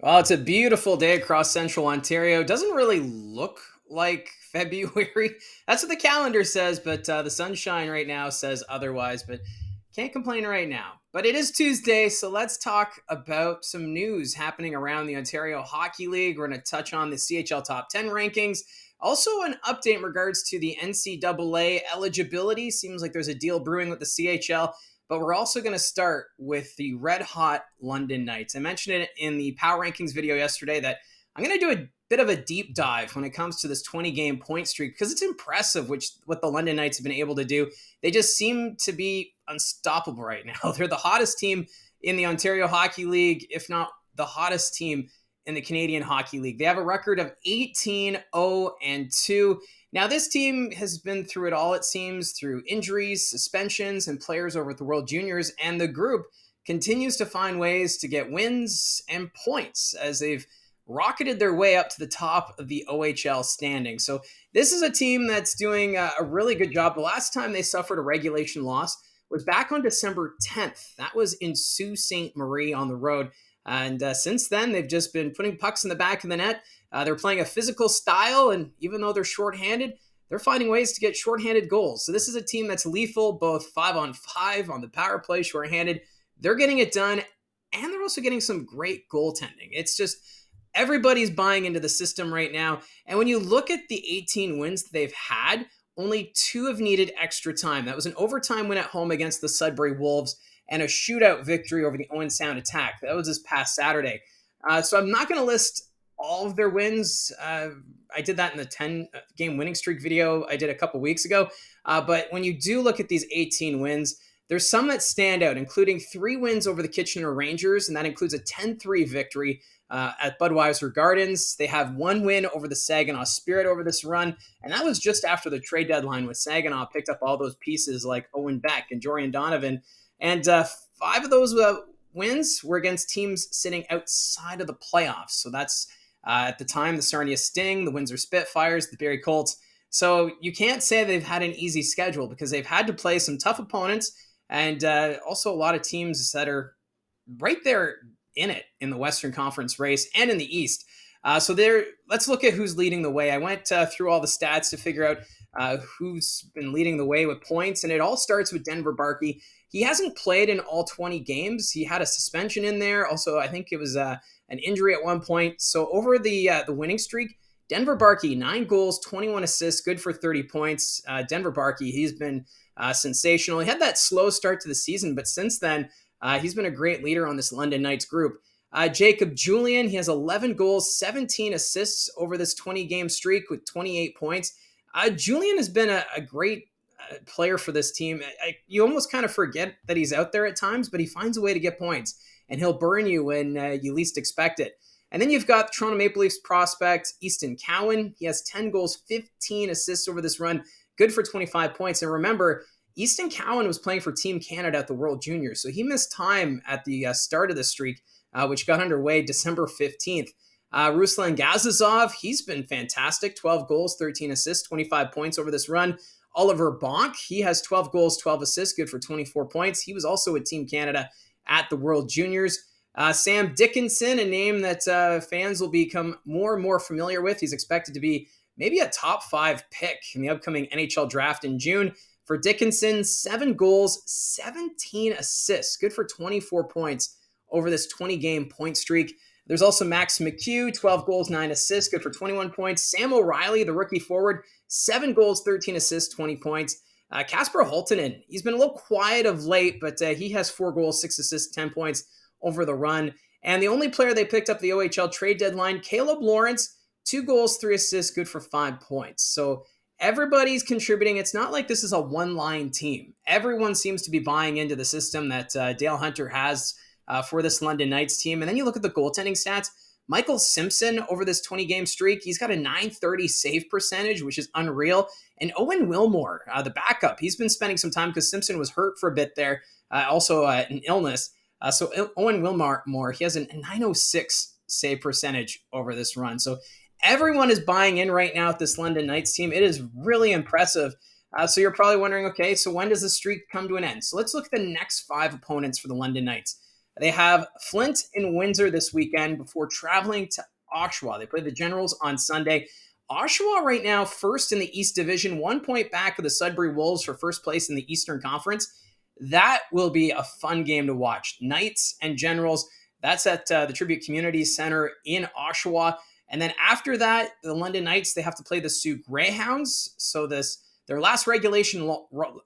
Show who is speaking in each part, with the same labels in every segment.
Speaker 1: Well, it's a beautiful day across central Ontario. Doesn't really look like February. That's what the calendar says, but the sunshine right now says otherwise. But can't complain right now. But it is Tuesday, so let's talk about some news happening around the Ontario Hockey League. We're going to touch on the CHL Top 10 rankings. Also, an update in regards to the NCAA eligibility. Seems like there's a deal brewing with the CHL. But we're also going to start with the red hot London Knights. I mentioned it in the Power Rankings video yesterday that I'm going to do a bit of a deep dive when it comes to this 20-game point streak because it's impressive what the London Knights have been able to do. They just seem to be unstoppable right now. They're the hottest team in the Ontario Hockey League, if not the hottest team in the Canadian Hockey League. They have a record of 18-0-2. Now, this team has been through it all, it seems, through injuries, suspensions, and players over at the World Juniors, and the group continues to find ways to get wins and points as they've rocketed their way up to the top of the OHL standing. So this is a team that's doing a really good job. The last time they suffered a regulation loss was back on December 10th. That was in Sault Ste. Marie on the road. And since then, they've just been putting pucks in the back of the net. They're playing a physical style, and even though they're shorthanded, they're finding ways to get shorthanded goals. So this is a team that's lethal, both 5-on-5 on the power play, shorthanded. They're getting it done, and they're also getting some great goaltending. It's just everybody's buying into the system right now. And when you look at the 18 wins that they've had, only 2 have needed extra time. That was an overtime win at home against the Sudbury Wolves and a shootout victory over the Owen Sound Attack. That was this past Saturday. So I'm not going to list all of their wins. I did that in the 10-game winning streak video I did a couple weeks ago. But when you do look at these 18 wins, there's some that stand out, including 3 wins over the Kitchener Rangers, and that includes a 10-3 victory at Budweiser Gardens. They have 1 win over the Saginaw Spirit over this run, and that was just after the trade deadline when Saginaw picked up all those pieces like Owen Beck and Jorian Donovan. And 5 of those wins were against teams sitting outside of the playoffs. So that's at the time the Sarnia Sting, the Windsor Spitfires, the Barrie Colts. So you can't say they've had an easy schedule because they've had to play some tough opponents and also a lot of teams that are right there in it in the Western Conference race and in the East. So let's look at who's leading the way. I went through all the stats to figure out who's been leading the way with points, and it all starts with Denver Barkey. He hasn't played in all 20 games. He had a suspension in there. Also, I think it was an injury at one point. So over the winning streak, Denver Barkey, 9 goals, 21 assists, good for 30 points. Denver Barkey, he's been sensational. He had that slow start to the season, but since then, he's been a great leader on this London Knights group. Jacob Julian, he has 11 goals, 17 assists over this 20-game streak with 28 points. Julian has been a great player for this team. You almost kind of forget that he's out there at times, but he finds a way to get points, and he'll burn you when you least expect it. And then you've got Toronto Maple Leafs prospect Easton Cowan. He has 10 goals, 15 assists over this run, good for 25 points. And remember, Easton Cowan was playing for Team Canada at the World Juniors, so he missed time at the start of the streak, which got underway December 15th. Ruslan Gazizov, he's been fantastic. 12 goals, 13 assists, 25 points over this run. Oliver Bonk, he has 12 goals, 12 assists, good for 24 points. He was also with Team Canada at the World Juniors. Sam Dickinson, a name that fans will become more and more familiar with. He's expected to be maybe a top 5 pick in the upcoming NHL draft in June. For Dickinson, 7 goals, 17 assists, good for 24 points over this 20-game point streak. There's also Max McHugh, 12 goals, 9 assists, good for 21 points. Sam O'Reilly, the rookie forward, 7 goals, 13 assists, 20 points. Kasper Holtonen, he's been a little quiet of late, but he has 4 goals, 6 assists, 10 points over the run. And the only player they picked up the OHL trade deadline, Caleb Lawrence, 2 goals, 3 assists, good for 5 points. So everybody's contributing. It's not like this is a one-line team. Everyone seems to be buying into the system that Dale Hunter has for this London Knights team. And then you look at the goaltending stats. Michael Simpson over this 20-game streak, he's got a .930 save percentage, which is unreal. And Owen Wilmore, the backup, he's been spending some time because Simpson was hurt for a bit there, also an illness. So Owen Wilmore, he has a .906 save percentage over this run. So everyone is buying in right now at this London Knights team. It is really impressive. So you're probably wondering, okay, so when does the streak come to an end? So let's look at the next 5 opponents for the London Knights. They have Flint and Windsor this weekend before traveling to Oshawa. They play the Generals on Sunday. Oshawa right now first in the East Division, 1 point back of the Sudbury Wolves for first place in the Eastern Conference. That will be a fun game to watch. Knights and Generals. That's at the Tribute Community Center in Oshawa. And then after that, the London Knights, they have to play the Sault Greyhounds. So their last regulation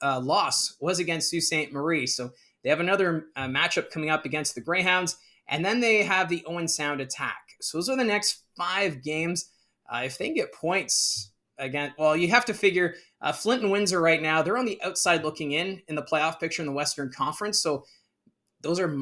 Speaker 1: loss was against Sault Ste. Marie. So they have another matchup coming up against the Greyhounds. And then they have the Owen Sound Attack. So those are the next 5 games. If they get points again, well, you have to figure Flint and Windsor right now, they're on the outside looking in the playoff picture in the Western Conference. So those are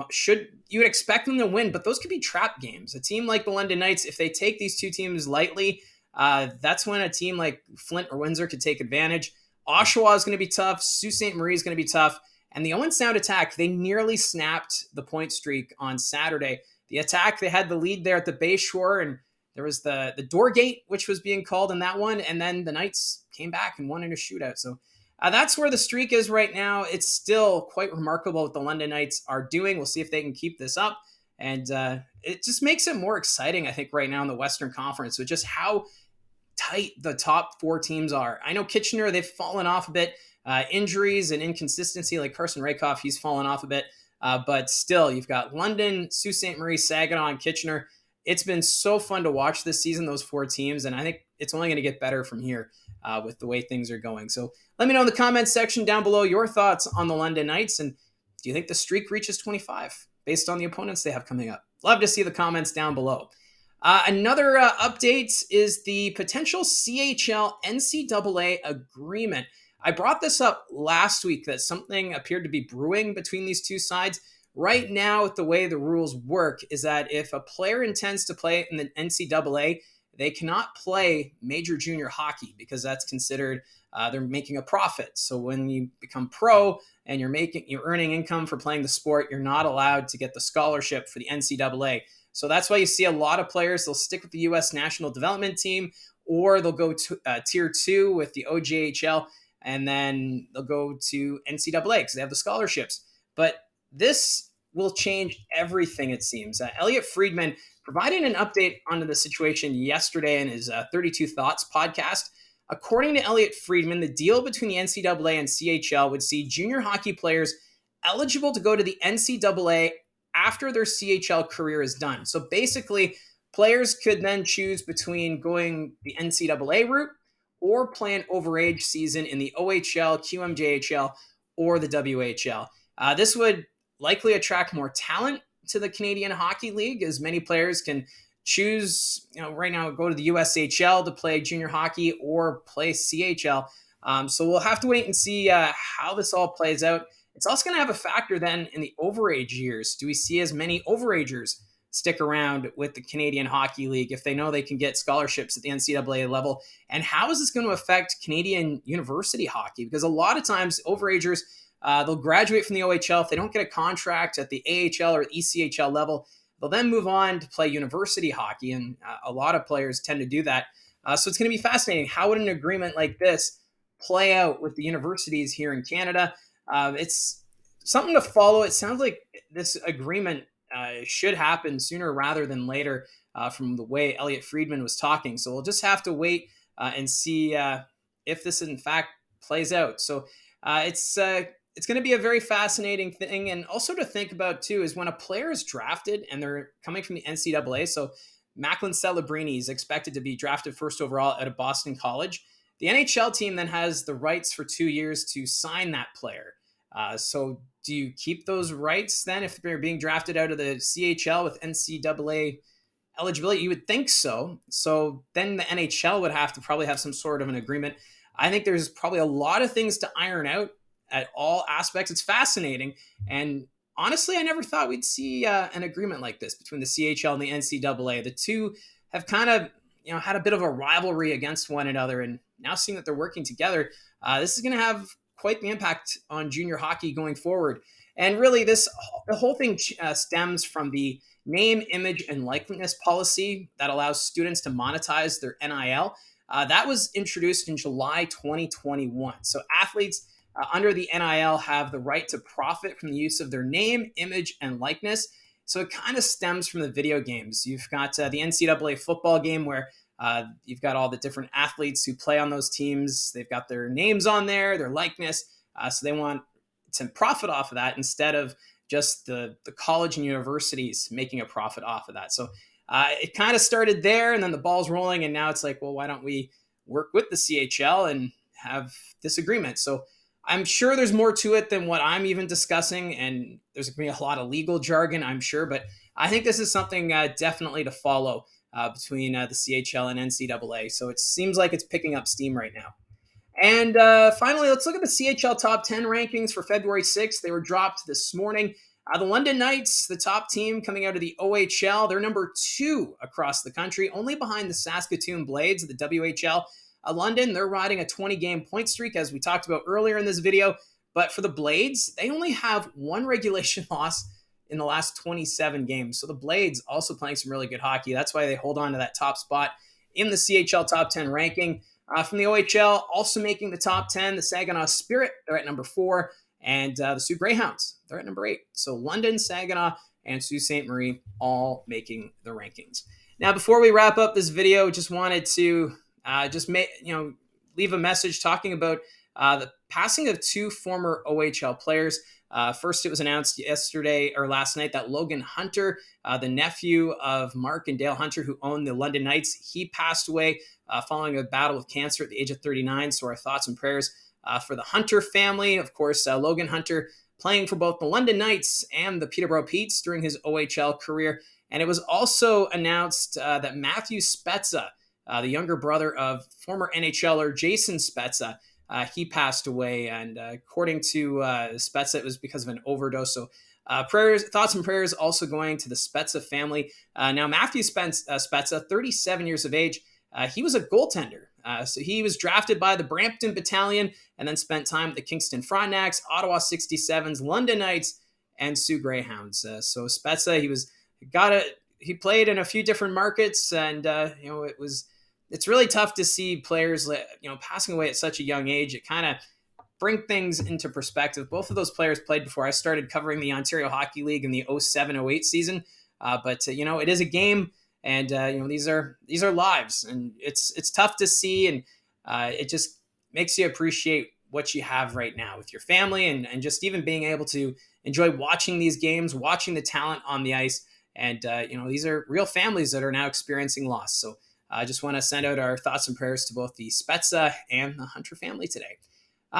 Speaker 1: you would expect them to win, but those could be trap games. A team like the London Knights, if they take these two teams lightly, that's when a team like Flint or Windsor could take advantage. Oshawa is going to be tough. Sault Ste. Marie is going to be tough. And the Owen Sound Attack, they nearly snapped the point streak on Saturday. The Attack, they had the lead there at the Bayshore, and there was the door gate, which was being called in that one. And then the Knights came back and won in a shootout. So that's where the streak is right now. It's still quite remarkable what the London Knights are doing. We'll see if they can keep this up. And it just makes it more exciting, I think, right now in the Western Conference with just how tight the top 4 teams are. I know Kitchener, they've fallen off a bit. Injuries and inconsistency, like Carson Rakoff, he's fallen off a bit. But still, you've got London, Sault Ste. Marie, Saginaw, and Kitchener. It's been so fun to watch this season, those 4 teams, and I think it's only going to get better from here with the way things are going. So let me know in the comments section down below your thoughts on the London Knights, and do you think the streak reaches 25 based on the opponents they have coming up? Love to see the comments down below. Another update is the potential CHL NCAA agreement. I brought this up last week that something appeared to be brewing between these two sides. Right now, the way the rules work is that if a player intends to play in the NCAA, they cannot play major junior hockey because that's considered they're making a profit. So when you become pro and you're earning income for playing the sport, you're not allowed to get the scholarship for the NCAA. So that's why you see a lot of players, they'll stick with the U.S. National Development Team, or they'll go to Tier 2 with the OJHL, and then they'll go to NCAA because they have the scholarships. But this will change everything, it seems. Elliot Friedman provided an update onto the situation yesterday in his 32 Thoughts podcast. According to Elliot Friedman, the deal between the NCAA and CHL would see junior hockey players eligible to go to the NCAA after their CHL career is done. So basically, players could then choose between going the NCAA route or play an overage season in the OHL, QMJHL, or the WHL. This would likely attract more talent to the Canadian Hockey League, as many players can choose, right now go to the USHL to play junior hockey or play CHL. So we'll have to wait and see how this all plays out. It's also going to have a factor then in the overage years. Do we see as many overagers stick around with the Canadian Hockey League if they know they can get scholarships at the NCAA level? And how is this going to affect Canadian university hockey? Because a lot of times overagers, they'll graduate from the OHL. If they don't get a contract at the AHL or ECHL level, they'll then move on to play university hockey. And a lot of players tend to do that. So it's going to be fascinating. How would an agreement like this play out with the universities here in Canada? It's something to follow. It sounds like this agreement should happen sooner rather than later from the way Elliot Friedman was talking. So we'll just have to wait and see if this in fact plays out. So it's going to be a very fascinating thing. And also to think about too is when a player is drafted and they're coming from the NCAA. So Macklin Celebrini is expected to be drafted first overall out of Boston College. The NHL team then has the rights for 2 years to sign that player. So do you keep those rights then if they're being drafted out of the CHL with NCAA eligibility? You would think so. So then the NHL would have to probably have some sort of an agreement. I think there's probably a lot of things to iron out at all aspects. It's fascinating. And honestly, I never thought we'd see an agreement like this between the CHL and the NCAA. The two have kind of had a bit of a rivalry against one another, and now seeing that they're working together, this is going to have quite the impact on junior hockey going forward. And really, the whole thing stems from the name, image, and likeness policy that allows students to monetize their NIL. That was introduced in July 2021. So athletes under the NIL have the right to profit from the use of their name, image, and likeness. So it kind of stems from the video games. You've got the NCAA football game where you've got all the different athletes who play on those teams. They've got their names on there, their likeness. So they want to profit off of that instead of just the college and universities making a profit off of that. So it kind of started there, and then the ball's rolling, and now it's like, well, why don't we work with the CHL and have this agreement? So I'm sure there's more to it than what I'm even discussing, and there's going to be a lot of legal jargon, I'm sure, but I think this is something definitely to follow between the CHL and NCAA. So it seems like it's picking up steam right now. And finally, let's look at the CHL top 10 rankings for February 6th. They were dropped this morning. The London Knights, the top team coming out of the OHL, they're number 2 across the country, only behind the Saskatoon Blades of the WHL. London, they're riding a 20-game point streak, as we talked about earlier in this video. But for the Blades, they only have one regulation loss in the last 27 games. So the Blades also playing some really good hockey. That's why they hold on to that top spot in the CHL top 10 ranking. From the OHL, also making the top 10, the Saginaw Spirit, they're at number 4. And the Sault Greyhounds, they're at number 8. So London, Saginaw, and Sault Ste. Marie all making the rankings. Now, before we wrap up this video, just wanted to leave a message talking about the passing of 2 former OHL players. First, it was announced last night that Logan Hunter, the nephew of Mark and Dale Hunter, who owned the London Knights, he passed away following a battle with cancer at the age of 39. So our thoughts and prayers for the Hunter family. Of course, Logan Hunter playing for both the London Knights and the Peterborough Petes during his OHL career. And it was also announced that Matthew Spezza, the younger brother of former NHLer Jason Spezza, he passed away. And according to Spezza, it was because of an overdose. So thoughts and prayers also going to the Spezza family. Now, Matthew Spezza, 37 years of age, he was a goaltender. So he was drafted by the Brampton Battalion and then spent time with the Kingston Frontenacs, Ottawa 67s, London Knights, and Sault Greyhounds. So Spezza, he played in a few different markets, and it's really tough to see players passing away at such a young age. It kind of bring things into perspective. Both of those players played before I started covering the Ontario Hockey League in the 07-08 season. But it is a game. And these are lives, and it's tough to see, and it just makes you appreciate what you have right now with your family, and just even being able to enjoy watching these games, watching the talent on the ice, and these are real families that are now experiencing loss. So I just want to send out our thoughts and prayers to both the Spezza and the Hunter family today.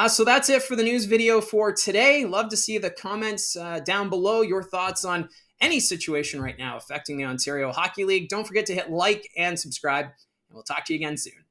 Speaker 1: So that's it for the news video for today. Love to see the comments down below, your thoughts on any situation right now affecting the Ontario Hockey League. Don't forget to hit like and subscribe, and we'll talk to you again soon.